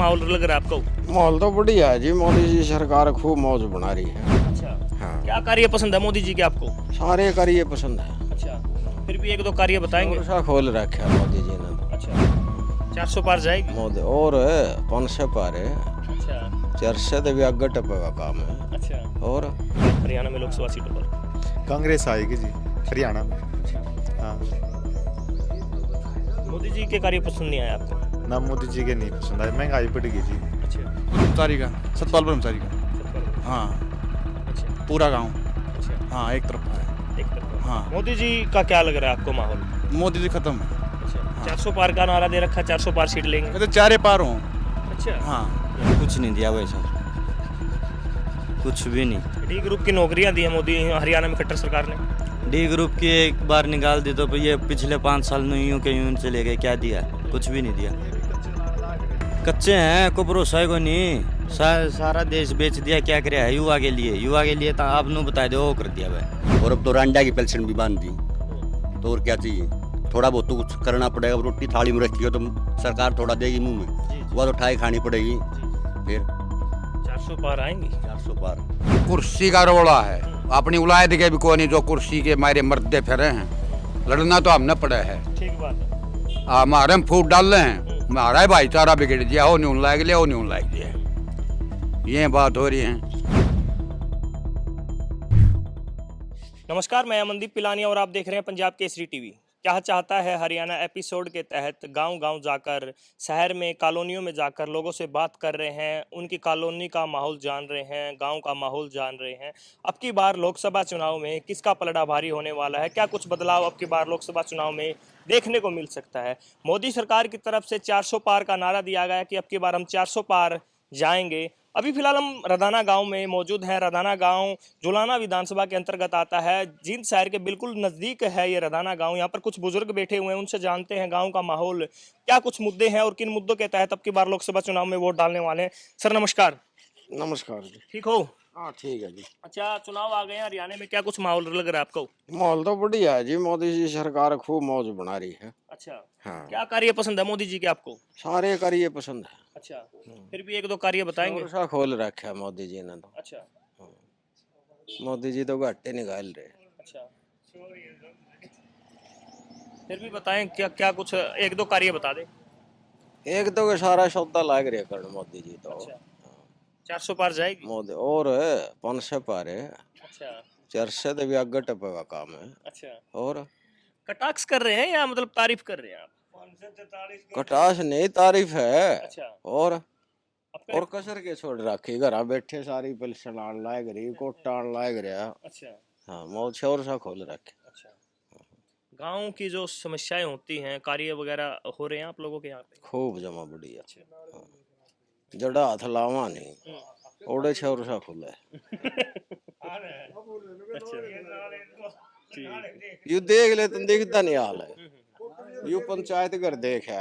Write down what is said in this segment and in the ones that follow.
माहौल लग रहा है आपको? माहौल तो बढ़िया है जी। मोदी जी सरकार खूब मौज बना रही है। अच्छा, हाँ, क्या कार्य पसंद है मोदी जी के आपको? सारे कार्य पसंद है। अच्छा, फिर भी एक दो कार्य बताएंगे। सा खोल रखा है मोदी जी ने तो। अच्छा, 400 पार जाएगी? मोदी और 500 पार है। अच्छा 400 तो भी आगे टपेगा काम है। अच्छा, और हरियाणा में लोकसभा सीटों पर कांग्रेस आएगी जी हरियाणा में। हाँ, मोदी जी के कार्य पसंद नहीं आए आपको? ना मोदी जी के नहीं पसंद आए, महंगाई बढ़ गई जी। अच्छा, ब्रह्मचारी का, सतपाल ब्रह्मचारी का। सत्तर। हाँ, अच्छा पूरा गांव। अच्छा, हाँ, एक तरफ है। एक तरफ। हाँ, मोदी जी का क्या लग रहा है आपको माहौल? मोदी जी खत्म। अच्छा, 400 पार का नारा दे रखा है, 400 पार सीट लेंगे। मैं तो चारे पार हूँ। अच्छा, हाँ, कुछ नहीं दिया भाई साहब, कुछ भी नहीं। डी ग्रुप की नौकरियां दी है मोदी हरियाणा में खट्टर सरकार ने। डी ग्रुप की एक बार निकाल दी तो ये पिछले 5 साल में यूं के यूं चले गए, क्या दिया? कुछ भी नहीं दिया। कच्चे हैं, को भरोसा है को नहीं। सारा देश बेच दिया, क्या करे है युवा के लिए? युवा के लिए तो आप नु बता दो, वो कर दिया भाई। और अब तो रांडा की पेंशन भी बांध दी, तो और क्या चाहिए? थोड़ा बहुत तो कुछ करना पड़ेगा। रोटी थाली में रखी हो तो सरकार थोड़ा देगी मुंह में, वह तो ठाई खानी पड़ेगी। फिर 400 पार आएंगी। 400 पार। कुर्सी का रोड़ा है, अपनी उलायद के भी कोई नहीं जो कुर्सी के मारे मरते फिरे हैं। लड़ना तो हमने पड़ा है। ठीक बात है। हमारे में फूट डाल रहे हैं, हमारा भाईचारा बिगड़ दिया। हो नहीं लायक लिया, हो नहीं लायक दिया, ये बात हो रही है। नमस्कार, मैं अमनदीप पिलानी और आप देख रहे हैं पंजाब केसरी टीवी। क्या चाहता है हरियाणा एपिसोड के तहत गांव-गांव जाकर, शहर में कॉलोनियों में जाकर लोगों से बात कर रहे हैं, उनकी कॉलोनी का माहौल जान रहे हैं, गांव का माहौल जान रहे हैं। अब की बार लोकसभा चुनाव में किसका पलड़ा भारी होने वाला है? क्या कुछ बदलाव अब की बार लोकसभा चुनाव में देखने को मिल सकता है? मोदी सरकार की तरफ से 400 पार का नारा दिया गया कि अब की बार हम 400 पार जाएंगे। अभी फिलहाल हम रदाना गांव में मौजूद हैं। रदाना गांव जुलाना विधानसभा के अंतर्गत आता है। जींद शहर के बिल्कुल नज़दीक है ये रदाना गांव। यहाँ पर कुछ बुजुर्ग बैठे हुए हैं, उनसे जानते हैं गांव का माहौल, क्या कुछ मुद्दे हैं और किन मुद्दों के तहत अब की बार लोकसभा चुनाव में वोट डालने वाले हैं। सर नमस्कार। नमस्कार जी। ठीक हो? हाँ ठीक है जी। अच्छा, चुनाव आ गए हैं हरियाणा में, क्या कुछ माहौल लग रहा है आपको? माहौल तो बढ़िया है जी। मोदी जी सरकार खूब मौज बना रही है। अच्छा, हाँ, क्या कार्य पसंद है मोदी जी के आपको? सारे कार्य पसंद है। अच्छा, फिर भी एक दो कार्य बताएंगे। सा खोल रखा है मोदी जी ने तो। अच्छा मोदी जी तो घाटे निकाल रहे। अच्छा, फिर भी बताएं, क्या क्या कुछ एक दो कार्य बता दें। एक तो के सारा सौदा लाग रहे कर मोदी जी तो। अच्छा, 400 पार जाएगी? मोदी और 500 पार है। अच्छा 400 तो भी आगे टपेगा काम है। अच्छा, और कटाक्ष कर रहे हैं या मतलब तारीफ कर रहे हैं आप? कटाश नहीं, तारीफ है। अच्छा, और आपका और कसर के छोड़ रखी, घर बैठे सारी पेंशन आन लाग रही, कोटा आन लाग रहा। अच्छा हाँ, मौज शोर सा खोल रखे। अच्छा, गांव की जो समस्याएं होती हैं, कार्य वगैरह हो रहे हैं आप लोगों के यहाँ पे? खूब जमा बढ़िया। अच्छा जड़ा हाथ लावा नहीं, ओड़े शोर सा खुले। यू देख ले तुम, दिखता नहीं हाल है। यू पंचायत घर देखा,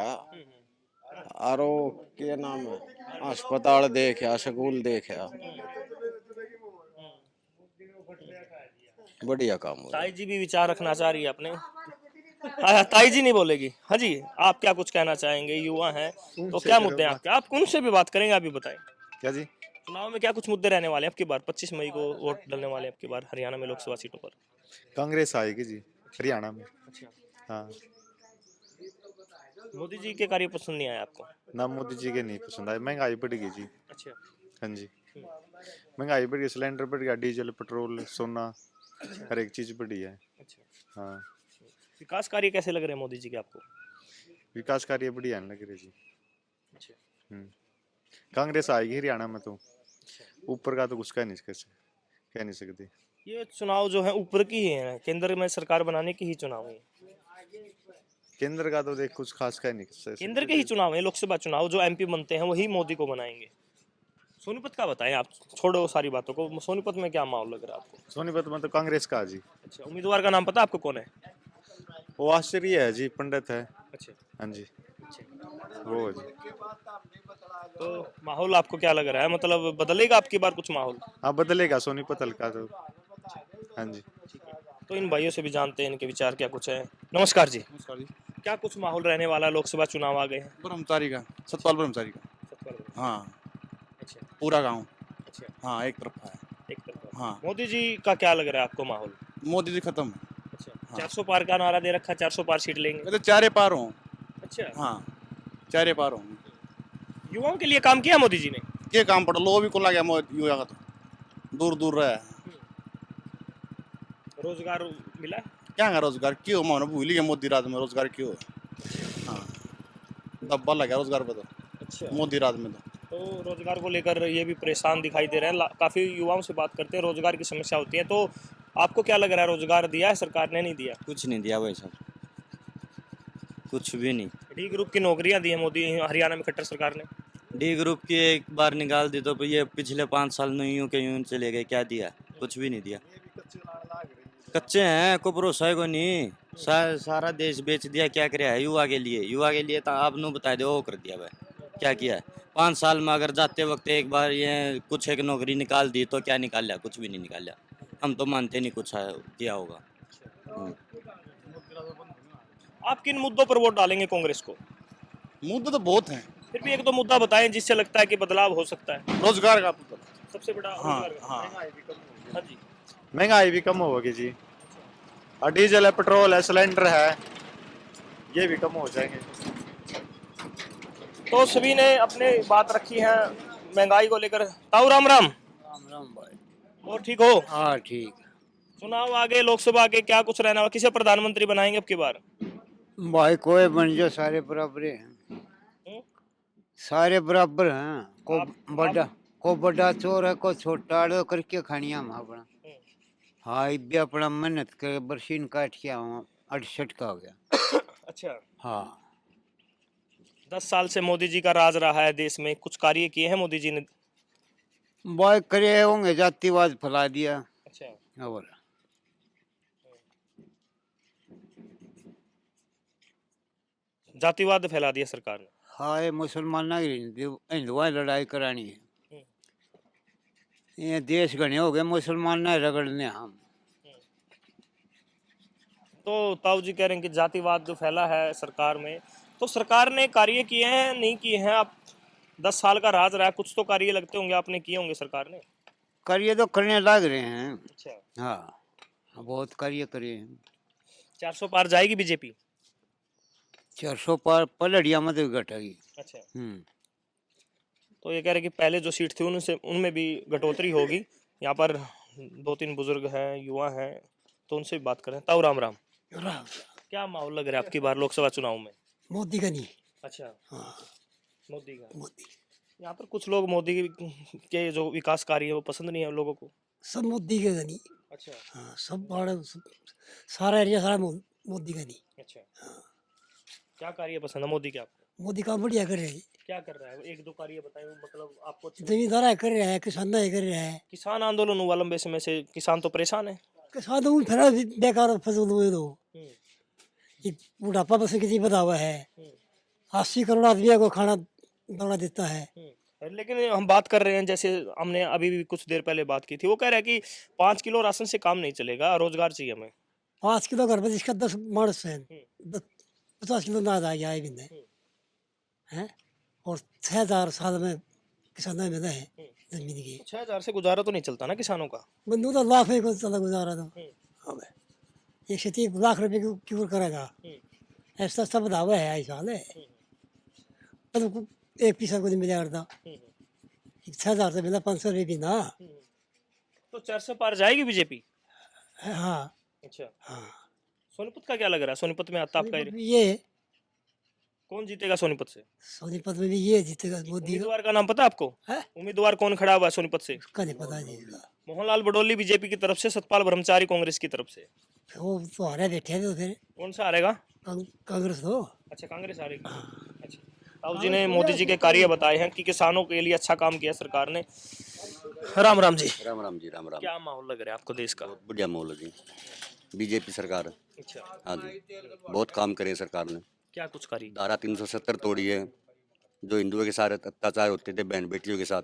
आरो के नाम है, अस्पताल देखा, स्कूल देखा, बढ़िया काम हो रहा है। ताई जी भी विचार रखना चाह रही है अपने। हाँ, ताई जी नहीं बोलेगी। हाँ जी, आप क्या कुछ कहना चाहेंगे? युवा हैं तो क्या मुद्दे हैं आपके? आप उनसे भी बात करेंगे, आप भी बताएं। क्या जी? चुनाव में क्या कुछ मुद्दे रहने वाले हैं अब की बार? 25 मई को वोट डालने वाले हैं अब की बार हरियाणा में लोकसभा सीटों पर। कांग्रेस आएगी जी हरियाणा में। हाँ, मोदी जी के कार्य पसंद नहीं आए आपको? ना मोदी जी के नहीं पसंद आए, महंगाई बढ़ गई जी। अच्छा, हाँ जी, महंगाई बढ़ गई, सिलेंडर बढ़ गया, डीजल पेट्रोल सोना हर एक चीज बढ़ी है। अच्छा। हाँ, विकास कार्य कैसे लग रहे हैं मोदी जी के आपको? विकास कार्य बढ़िया नहीं लग रहे जी। अच्छा, कांग्रेस आएगी हरियाणा में तो ऊपर का तो कुछ कह नहीं सकते। ये चुनाव जो है ऊपर की ही है, केंद्र में सरकार बनाने की ही चुनाव है। केंद्र का तो देख कुछ खास कह नहीं सकते। केंद्र के ही चुनाव है, लोकसभा चुनाव जो एमपी बनते हैं वही मोदी को बनाएंगे। सोनीपत का बताएं आप, छोड़ो सारी बातों को। सोनीपत में क्या माहौल लग रहा है आपको? सोनीपत में तो कांग्रेस का जी। अच्छा, उम्मीदवार का नाम पता आपको कौन है? वो आश्चर्य है जी, पंडित है। अच्छा, हाँ जी, वो है जी। तो माहौल आपको क्या लग रहा है, मतलब बदलेगा आपकी बार कुछ माहौल? हाँ, बदलेगा सोनीपत हल्का तो। हाँ जी, तो इन भाइयों से भी जानते हैं इनके विचार क्या कुछ है। नमस्कार जी, नमस्कार जी। क्या कुछ माहौल रहने वाला है? लोकसभा चुनाव आ गए हैं। ब्रह्मचारी का, सतपाल ब्रह्मचारी का। हाँ अच्छा पूरा गांव। अच्छा, हाँ एक तरफा है। एक तरफ हाँ मोदी जी का क्या लग रहा है आपको माहौल? मोदी जी खत्म। अच्छा, हाँ। 400 पार का नारा दे रखा, 400 पार सीट लेंगे। मैं तो चारे पार हूँ। अच्छा, हाँ चारे पार हूँ। युवाओं के लिए काम किया मोदी जी ने? ये काम पड़ा लो भी को लगा युवा का तो दूर दूर रहे रोजगार मिला? क्या है रोजगार क्यों मानो भूल गया मोदी राज में रोजगार क्यों। हाँ दब्बा लगा रोजगार पे तो अच्छा, मोदी राज में तो। तो रोजगार को लेकर ये भी परेशान दिखाई दे रहे हैं। काफी युवाओं से बात करते हैं, रोजगार की समस्या होती है। तो आपको क्या लग रहा है, रोजगार दिया है सरकार ने, नहीं दिया? कुछ नहीं दिया भाई साहब, कुछ भी नहीं। डी ग्रुप की नौकरियां दी है मोदी हरियाणा में खट्टर सरकार ने। डी ग्रुप की एक बार निकाल दी तो ये पिछले 5 साल में यूं के यूं चले गए, क्या दिया? कुछ भी नहीं दिया। कच्चे हैं, को भरोसा है को नहीं। सारा देश बेच दिया, क्या कराया है युवा के लिए? युवा के लिए तो आप नु बता दो, वो कर दिया भाई, क्या किया है? 5 साल में अगर जाते वक्त एक बार ये कुछ एक नौकरी निकाल दी तो क्या निकाल लिया? कुछ भी नहीं निकाल लिया। हम तो मानते नहीं कुछ किया होगा। आप किन मुद्दों पर वोट डालेंगे कांग्रेस को? मुद्दे तो बहुत हैं। फिर भी एक दो मुद्दा बताएं जिससे लगता है कि बदलाव हो सकता है। रोजगार का तो सबसे बड़ा हाँ, रोजगार का। हाँ। हाँ जी। महंगाई भी कम होगी जी, और डीजल है, पेट्रोल है, सिलेंडर है, ये भी कम हो जाएंगे। तो सभी ने अपने बात रखी है महंगाई को लेकर। ताऊ राम राम। राम राम भाई। और ठीक हो? हाँ ठीक। चुनाव आगे, लोकसभा के, क्या कुछ रहना, किसे प्रधानमंत्री बनाएंगे अब की बार? भाई कोई बन जाओ, सारे बराबर हैं। हम्म? सारे बराबर हैं। आप- को बड़ा चोर है, को छोटा है, करके खानिया हम अपना। हाँ इब्बे अपना मेहनत के बरसीन काट के आऊँ, 68 का हो गया। अच्छा, हाँ 10 साल से मोदी जी का राज रहा है देश में, कुछ कार्य किए हैं मोदी जी ने? भाई करे होंगे, जातिवाद फैला दिया। अच्छा, और जातिवाद फैला दिया सरकार ने। हाँ ये मुसलमान हिंदुआ लड़ाई करानी है। ये देश घने हो गए मुसलमान ने रगड़ने हम। तो ताऊ जी कह रहे हैं कि जातिवाद जो फैला है सरकार में, तो सरकार ने कार्य किए हैं, नहीं किए हैं? आप 10 साल का राज रहा है, कुछ तो कार्य लगते होंगे आपने किए होंगे सरकार ने। कार्य तो करने लग रहे हैं। अच्छा, हाँ बहुत कार्य करे हैं। 400 पार जाएगी बीजेपी? 400 पर पलड़िया में तो घटेगी। अच्छा, हम्म। तो ये कह रहे कि पहले जो सीट थी उनसे, उनमें भी घटोतरी होगी। यहाँ पर 2-3 बुजुर्ग हैं, युवा हैं, तो उनसे भी बात करें। ताऊ राम राम। क्या माहौल लग रहा है आपकी बार लोकसभा चुनाव में? मोदी का नहीं। अच्छा, हाँ मोदी का। मोदी। यहाँ पर कुछ लोग मोदी के जो विकास कार्य है वो पसंद नहीं है लोगों को। सब मोदी का नहीं। अच्छा, हाँ सब सारा एरिया सारा मोदी का नहीं। अच्छा, क्या कार्य पसंद है मोदी के आपको? मोदी काम बढ़िया कर रहे हैं। क्या कर रहा है, एक दो कार्य बताएं, मतलब आपको अच्छे- जमींदारा कर रहा है, किसान कर रहा है। किसान आंदोलन हुआ लंबे समय से, किसान तो परेशान है। किसान तो फिर बेकार फसल हुए तो ये बुढ़ापा बस किसी बता हुआ है। 80 करोड़ आदमी को खाना दाना देता है। लेकिन हम बात कर रहे हैं, जैसे हमने अभी भी कुछ देर पहले बात की थी, वो कह रहा है कि 5 किलो राशन से काम नहीं चलेगा, रोजगार चाहिए हमें। 5 किलो घर में जिसका 10 मानस है, 50 किलो अनाज आ गया है। और 6000 साल में किसानों में है जमीन की। 6000 से गुजारा तो नहीं चलता ना किसानों का। बंदू तो लाख में को चला गुजारा तो। अब ये खेती लाख रुपए क्यों करेगा? ऐसा सब दावा है, ऐसा है। तो एक पैसा को नहीं मिला करता। 6000 से मिला 500 रुपये भी ना। तो 400 पार जाएगी बीजेपी? हाँ अच्छा, हाँ। सोनीपत का क्या लग रहा है? सोनीपत में आता आपका सोनीपत में ये कौन जीतेगा सोनीपत से? सोनीपत में भी ये जीतेगा मोदी का। उम्मीदवार का नाम पता है आपको? है? उम्मीदवार कौन खड़ा हुआ है सोनीपत से? उसका नहीं पता जी। मोहनलाल बडोली बीजेपी की तरफ से, सतपाल ब्रह्मचारी कांग्रेस की तरफ से। वो तो हारे बैठे हैं तो फिर कौन सा हारेगा? कांग्रेस तो। अच्छा, कांग्रेस हारेगी। अच्छा, ताऊ जी ने मोदी जी के कार्य बताए हैं कि किसानों के लिए अच्छा काम किया सरकार ने। राम राम जी। राम राम जी, राम राम। क्या माहौल लग रहा है आपको देश का? बढ़िया माहौल है जी, बीजेपी सरकार। अच्छा, हाँ जी, बहुत काम करे सरकार ने। क्या कुछ कार्य? धारा 370 तोड़ी है, जो हिंदुओं के साथ अत्याचार होते थे बहन बेटियों के साथ,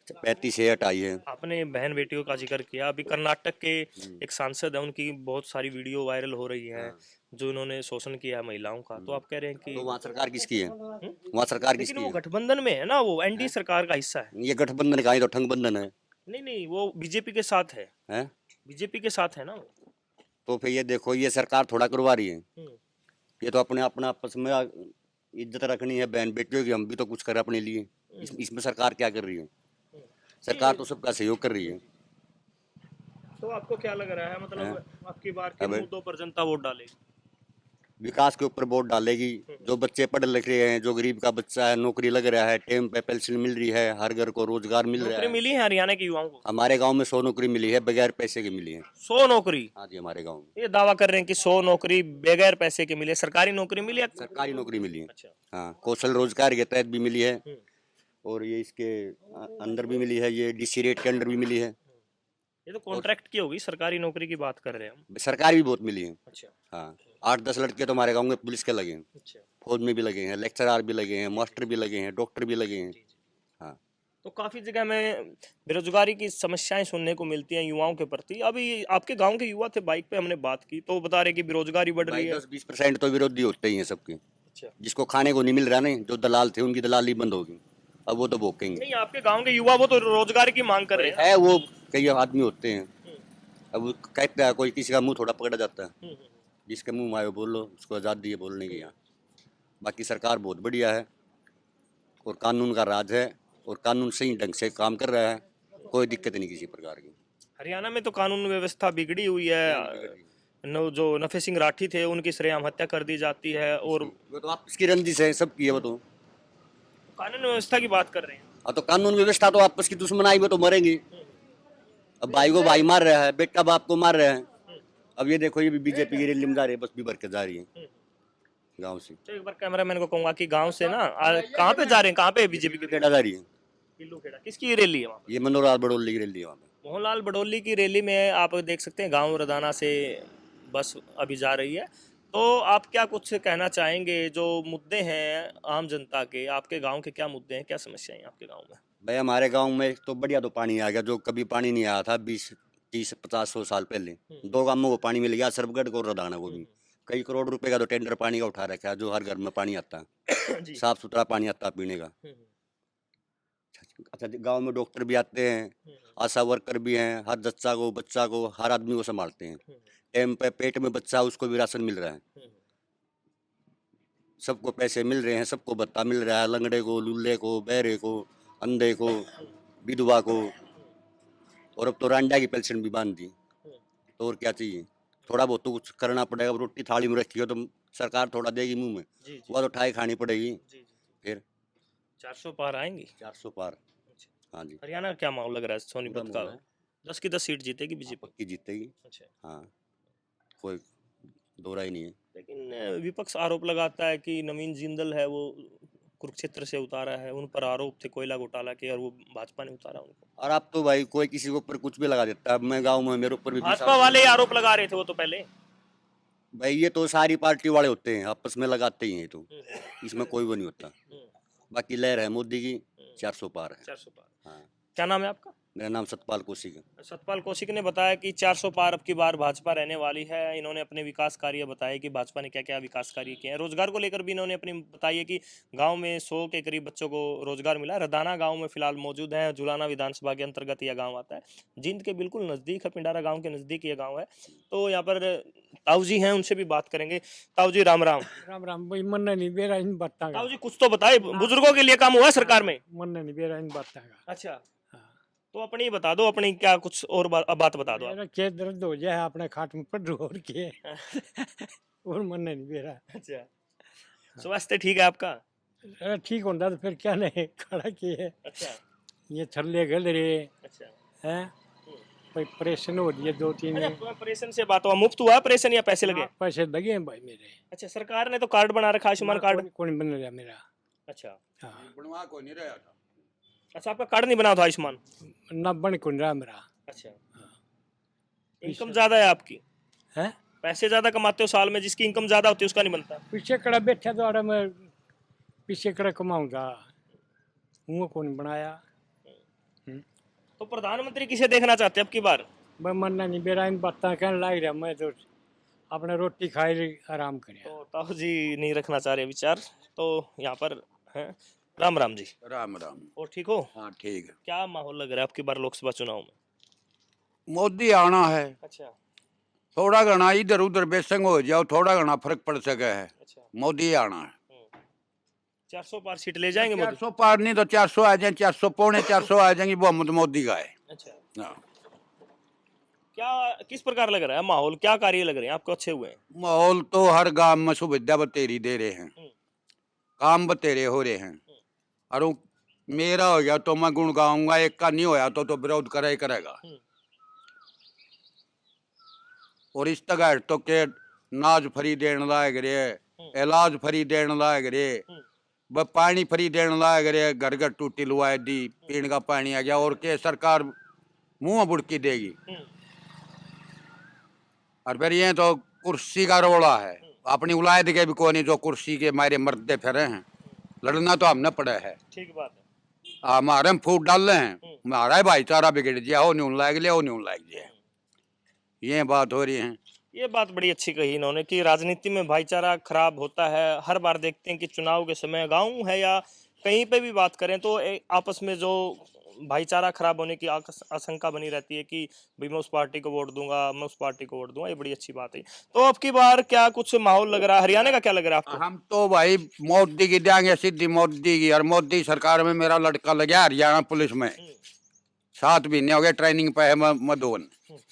35 से हटाई है। आपने बहन बेटियों का जिक्र किया, अभी कर्नाटक के एक सांसद है, उनकी बहुत सारी वीडियो वायरल हो रही है जो इन्होंने शोषण किया है महिलाओं का, तो आप कह रहे हैं कि तो वहाँ सरकार किसकी है? वहाँ सरकार लेकिन किसकी वो है? गठबंधन में है ना, वो एनडीए सरकार का हिस्सा है। ये गठबंधन का ही तो ठंग बंधन है। नहीं नहीं, वो बीजेपी के साथ है, हैं? बीजेपी के साथ है ना वो। तो फिर ये देखो, ये सरकार थोड़ा करवा रही है। हम्म, ये तो अपने अपना आपस में इज्जत रखनी है बहन बेटियों की, हम भी तो कुछ करें अपने लिए। इसमें सरकार क्या कर रही है? सरकार तो सबका सहयोग कर रही है। तो आपको क्या लग रहा है, मतलब आपकी बार के अबे- मुद्दों पर जनता वोट डालेगी? विकास के ऊपर वोट डालेगी। जो बच्चे पढ़ लिख रहे हैं, जो गरीब का बच्चा है नौकरी लग रहा है, टाइम पे पेंशन मिल रही है, हर घर को रोजगार मिल रहा नौकरी है। मिली है हरियाणा के युवाओं को? हमारे गांव में 100 नौकरी मिली है, बगैर पैसे की मिली है। 100 नौकरी? हाँ जी, हमारे गांव में ये दावा कर रहे हैं कि 100 नौकरी बगैर पैसे के मिले, सरकारी नौकरी मिली है? सरकारी नौकरी मिली है। अच्छा। हाँ, कौशल रोजगार के तहत भी मिली है, हम्म। और ये इसके अंदर भी मिली है, ये डीसी रेट के अंदर भी मिली है। ये तो कॉन्ट्रैक्ट की होगी, सरकारी नौकरी की बात कर रहे हैं हम। सरकारी भी बहुत मिली है। अच्छा। हाँ, 8-10 लड़के तो हमारे गांव में पुलिस के लगे हैं, अच्छा। फौज में भी लगे हैं, लेक्चरार भी लगे हैं, मास्टर भी लगे हैं, डॉक्टर भी लगे हैं। हाँ, तो काफी जगह में बेरोजगारी की समस्याएं सुनने को मिलती हैं युवाओं के प्रति। अभी आपके गांव के युवा थे, बाइक पे हमने बात की तो बता रहे कि बेरोजगारी बढ़ रही है। 10-20% तो विरोधी होते ही हैं सबके। अच्छा। जिसको खाने को नहीं मिल रहा, नहीं, जो दलाल थे उनकी दलाली बंद होगी, अब वो तो भोगेंगे। नहीं, आपके गांव के युवा वो तो रोजगार की मांग कर रहे हैं। है वो कई आदमी होते हैं, अब वो कहता है, कोई किसी का मुंह थोड़ा पकड़ा जाता है। जिसके मुंह में आए वो बोल लो, उसको आज़ादी है बोलने की। यहाँ बाकी सरकार बहुत बढ़िया है और कानून का राज है, और कानून सही ढंग से काम कर रहा है, कोई दिक्कत नहीं किसी प्रकार की। हरियाणा में तो कानून व्यवस्था बिगड़ी हुई है। जो नफे सिंह राठी थे उनकी सरेआम हत्या कर दी जाती है, और वो तो आपस की रंजिश है सबकी है वो तो। कानून व्यवस्था की बात कर रहे हैं। हाँ, तो कानून व्यवस्था तो आपस की दुश्मनाई में तो मरेंगे। अब भाई को भाई मार रहा है, बेटा बाप को मार रहा है। अब ये देखो, ये भी बीजेपी की रैली में जा रही है, बस भी भर के जा रही है गांव से। तो एक बार कैमरामैन को कहूंगा कि गांव से ना कहाँ पे जा रहे हैं, कहाँ पे बीजेपी की केड़ा जा रही है, किल्लूखेड़ा? किसकी रैली है वहाँ पे? ये मनोहर बड़ोली की रैली है वहाँ पे। मोहनलाल बडोली की रैली में आप देख सकते हैं गांव रदाना से बस अभी जा रही है। तो आप क्या कुछ कहना चाहेंगे, जो मुद्दे हैं आम जनता के, आपके गांव के क्या मुद्दे हैं, क्या समस्याएं हैं आपके गांव में? भाई हमारे गांव में तो बढ़िया तो पानी आ गया, जो कभी पानी नहीं आया था 20-30-50-100 साल पहले। 2 गांवों को पानी मिल गया, सरबगढ़ को, रदाना को भी। कई करोड़ रुपए का तो टेंडर पानी का उठा रखा है, जो हर घर में पानी आता है, जी। साफ सुथरा पानी आता है पीने का। अच्छा, गांव में डॉक्टर भी आते हैं, आशा वर्कर भी हैं, हर बच्चा को हर आदमी को संभालते हैं। टाइम पे पेट में बच्चा उसको भी राशन मिल रहा है, सबको पैसे मिल रहे हैं, सबको भत्ता मिल रहा है, लंगड़े को, लूल्हे को, बहरे को, अंधे को, विधवा को, और अब तो रांडा की पेंशन भी बांध दी। तो और क्या चाहिए? थोड़ा बहुत तो कुछ करना पड़ेगा। अब रोटी थाली में रखी हो तो सरकार थोड़ा देगी मुंह में, जी, जी, वह तो ठाई खानी पड़ेगी। जी, जी। फिर 400 पार आएंगी? 400 पार। हाँ जी, हरियाणा का क्या माहौल लग रहा है सोनीपत पूरा का? माहौल है। 10 की 10 सीट जीतेगी बीजेपी? पक्की जीतेगी। अच्छा। हाँ, कोई दो राय नहीं है। लेकिन विपक्ष आरोप लगाता है कि नवीन जिंदल है वो कुरुक्षेत्र से उतारा है, उन पर आरोप थे कोयला घोटाला के, और वो भाजपा ने उतारा उनको। और अब तो भाई कोई किसी के ऊपर कुछ भी लगा देता है। मैं गाँव में मेरे ऊपर भी भाजपा वाले ही आरोप लगा रहे थे वो तो पहले। भाई ये तो सारी पार्टी वाले होते हैं, आपस में लगाते ही हैं, तो इसमें कोई वो नहीं होता। बाकी लहर है मोदी की, 400 पार है। 400 पार। हाँ, क्या नाम है आपका? मेरा नाम सतपाल कौशिक है। सतपाल कौशिक ने बताया कि 400 पार अब की बार भाजपा रहने वाली है। इन्होंने अपने विकास कार्य बताए कि भाजपा ने क्या क्या विकास कार्य किए हैं। रोजगार को लेकर भी इन्होंने अपनी बताई है कि गांव में 100 के करीब बच्चों को रोजगार मिला। रदाना गांव में फिलहाल मौजूद है, जुलाना विधानसभा के अंतर्गत यह गाँव आता है, जींद के बिल्कुल नज़दीक है, पिंडारा गाँव के नज़दीक ये गाँव है। तो यहाँ पर ताऊ जी हैं, उनसे भी बात करेंगे। ताऊ जी राम राम। राम राम भाई, मन नहीं बेरा इन बात ताऊ जी कुछ तो बताए, बुजुर्गों के लिए काम हुआ है सरकार में? मन नहीं बेरा इन बात अच्छा, तो अपनी बता दो, अपनी क्या कुछ और बात बता दो आप। मेरा खेत दर्द हो जाए अपने खाट में पड़ और के और मन नहीं बेरा। अच्छा, स्वास्थ्य ठीक है आपका? अरे ठीक होता तो फिर क्या नहीं खड़ा किए। अच्छा। ये थल्ले गल रहे अच्छा हैं, कोई ऑपरेशन हो रही है 2-3। अच्छा, ऑपरेशन से बात हुआ, मुफ्त हुआ ऑपरेशन या पैसे लगे? पैसे लगे हैं भाई मेरे। अच्छा, सरकार ने तो कार्ड बना रखा, आयुष्मान कार्ड। कौन बन रहा मेरा? अच्छा। हाँ, बनवा को नहीं रहा था। अच्छा, आपका कार्ड नहीं बना था आयुष्मान? ना बन कौन रहा मेरा। अच्छा। इनकम ज्यादा है आपकी? है, पैसे ज्यादा कमाते हो साल में, जिसकी इनकम ज्यादा होती है उसका नहीं बनता। पीछे कड़ा बैठा तो मैं पीछे कड़ा कमाऊंगा, मुँह कौन बनाया। तो प्रधानमंत्री किसे देखना चाहते हैं अब की बार? मैं मरना नहीं बेरा इन बातें कहने लग रहा, मैं तो अपने रोटी खाई रही, आराम करें। तो ताऊ जी नहीं रखना चाह रहे विचार, तो यहाँ पर हैं। राम राम जी। राम राम। और ठीक हो? हाँ ठीक है। क्या माहौल लग रहा है आपकी बार लोकसभा चुनाव में? मोदी आना है, अच्छा थोड़ा घना इधर उधर बेसंग हो जाओ, थोड़ा घना फर्क पड़ सके है। अच्छा। मोदी आना है। 400 पार सीट ले जाएंगे मोदी? 400 पार नहीं तो 400 आ जाए, 400 पौने 400 आ जाएंगी, बहुमत मोदी का है। अच्छा। हाँ। क्या किस प्रकार लग रहा है माहौल, क्या कार्य लग रहे हैं आपको अच्छे हुए हैं? माहौल तो हर गांव में सुविधा बतेरी दे रहे हैं, काम बतेरे हो रहे हैं। और मेरा हो गया तो मैं गुण गाऊंगा, एक का नहीं होया तो विरोध करे ही करेगा। और इस तरह तो के नाज फ्री देने लायक रे, इलाज फ्री देने लायक रे, ब पानी फ्री देने लायक रे, घर घर टूटी लुआ दी, पीने का पानी आ गया। और के सरकार मुंह बुड़की देगी। और फिर ये तो कुर्सी का रोला है, अपनी उलायद के भी कोई नहीं जो कुर्सी के मारे मरते फिरे हैं। लड़ना तो हमने पड़ा है। ठीक बात है। हमारे हम फूट डाल रहे हैं, हमारा भाईचारा बिगड़ गया, हो नहीं लायक लिया, हो नहीं लायक दिया, ये बात हो रही है। ये बात बड़ी अच्छी कही इन्होंने कि राजनीति में भाईचारा खराब होता है। हर बार देखते हैं कि चुनाव के समय गांव है या कहीं पे भी बात करें तो आपस में जो भाईचारा खराब होने की आशंका बनी रहती है कि भाई मैं उस पार्टी को वोट दूंगा, मैं उस पार्टी को वोट दूंगा। ये बड़ी अच्छी बात है। तो अब की बार क्या कुछ माहौल लग रहा है? हरियाणा का क्या लग रहा है आपको? हम तो भाई मोदी की देंगे, सिद्धि मोदी की। और मोदी सरकार में मेरा लड़का लगा हरियाणा पुलिस में, 7 महीने हो गए ट्रेनिंग पे है मधुबन।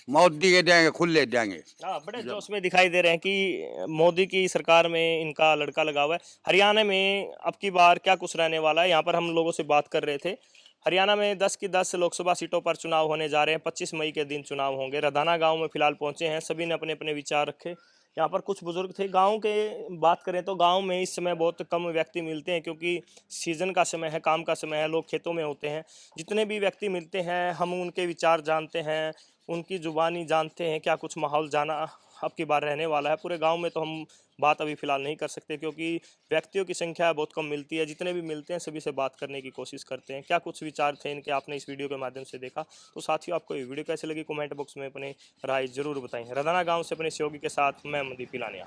मोदी के देंगे, खुले देंगे। हाँ, बड़े जोश में दिखाई दे रहे हैं कि मोदी की सरकार में इनका लड़का लगा हुआ है। हरियाणा में अब की बार क्या कुछ रहने वाला है? यहाँ पर हम लोगों से बात कर रहे थे। हरियाणा में 10 की 10 लोकसभा सीटों पर चुनाव होने जा रहे हैं। 25 मई के दिन चुनाव होंगे। रधाना गांव में फिलहाल पहुंचे हैं, सभी ने अपने अपने विचार रखे। यहाँ पर कुछ बुजुर्ग थे। गांव के बात करें तो गांव में इस समय बहुत कम व्यक्ति मिलते हैं क्योंकि सीजन का समय है, काम का समय है, लोग खेतों में होते हैं। जितने भी व्यक्ति मिलते हैं हम उनके विचार जानते हैं, उनकी जुबानी जानते हैं, क्या कुछ माहौल जाना अब की बार रहने वाला है। पूरे गांव में तो हम बात अभी फिलहाल नहीं कर सकते क्योंकि व्यक्तियों की संख्या बहुत कम मिलती है। जितने भी मिलते हैं सभी से बात करने की कोशिश करते हैं। क्या कुछ विचार थे इनके, आपने इस वीडियो के माध्यम से देखा। तो साथियों, आपको ये वीडियो कैसे लगी कमेंट बॉक्स में अपने राय जरूर बताएं। रधाना गाँव से अपने सहयोगी के साथ मैं मनदीप पिलानिया।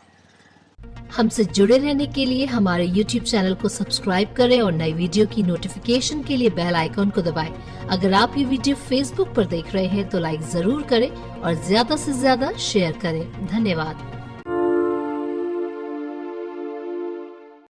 हमसे जुड़े रहने के लिए हमारे YouTube चैनल को सब्सक्राइब करें और नई वीडियो की नोटिफिकेशन के लिए बेल आइकॉन को दबाएं। अगर आप ये वीडियो Facebook पर देख रहे हैं तो लाइक जरूर करें और ज्यादा से ज्यादा शेयर करें। धन्यवाद।